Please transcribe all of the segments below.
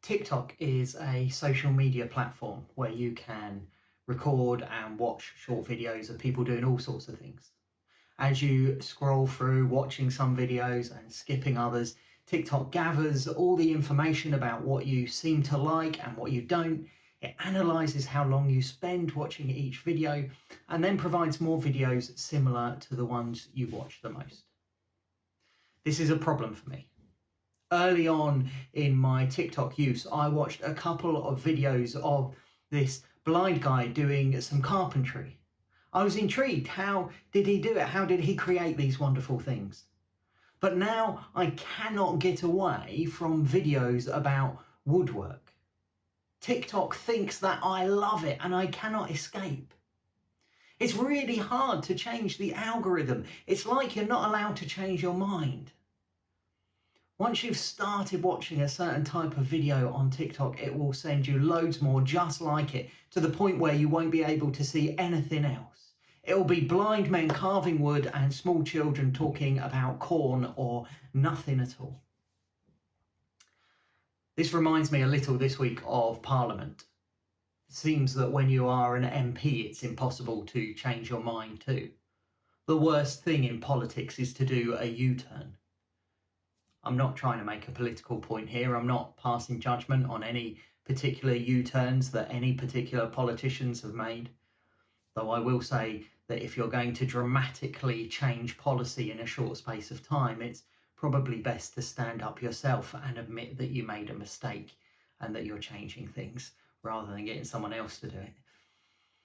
TikTok is a social media platform where you can record and watch short videos of people doing all sorts of things. As you scroll through watching some videos and skipping others, TikTok gathers all the information about what you seem to like and what you don't. It analyzes how long you spend watching each video and then provides more videos similar to the ones you watch the most. This is a problem for me. Early on in my TikTok use, I watched a couple of videos of this blind guy doing some carpentry. I was intrigued. How did he do it? How did he create these wonderful things? But now I cannot get away from videos about woodwork. TikTok thinks that I love it and I cannot escape. It's really hard to change the algorithm. It's like you're not allowed to change your mind. Once you've started watching a certain type of video on TikTok, it will send you loads more just like it, to the point where you won't be able to see anything else. It will be blind men carving wood and small children talking about corn or nothing at all. This reminds me a little this week of Parliament. It seems that when you are an MP, it's impossible to change your mind too. The worst thing in politics is to do a U-turn. I'm not trying to make a political point here. I'm not passing judgment on any particular U-turns that any particular politicians have made. Though I will say that if you're going to dramatically change policy in a short space of time, it's probably best to stand up yourself and admit that you made a mistake and that you're changing things rather than getting someone else to do it.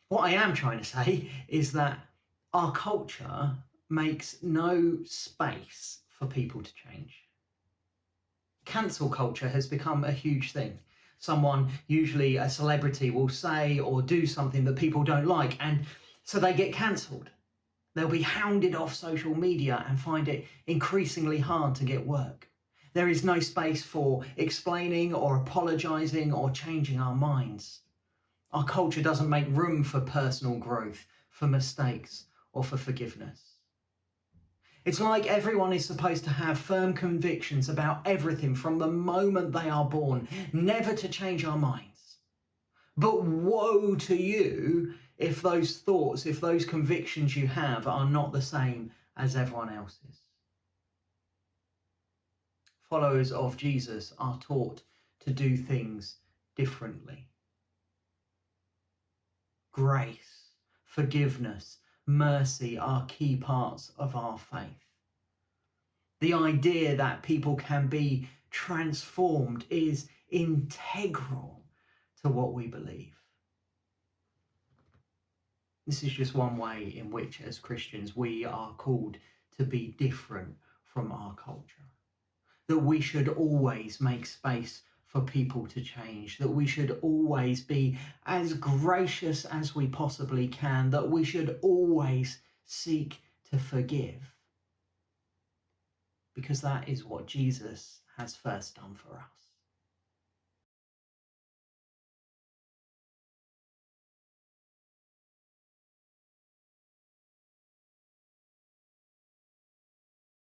What I am trying to say is that our culture makes no space for people to change. Cancel culture has become a huge thing. Someone, usually a celebrity, will say or do something that people don't like, and so they get cancelled. They'll be hounded off social media and find it increasingly hard to get work. There is no space for explaining or apologising or changing our minds. Our culture doesn't make room for personal growth, for mistakes, or for forgiveness. It's like everyone is supposed to have firm convictions about everything from the moment they are born, never to change our minds. But woe to you if those thoughts, if those convictions you have are not the same as everyone else's. Followers of Jesus are taught to do things differently. Grace, forgiveness, mercy are key parts of our faith. The idea that people can be transformed is integral to what we believe. This is just one way in which, as Christians, we are called to be different from our culture. That we should always make space for people to change, that we should always be as gracious as we possibly can, that we should always seek to forgive. Because that is what Jesus has first done for us.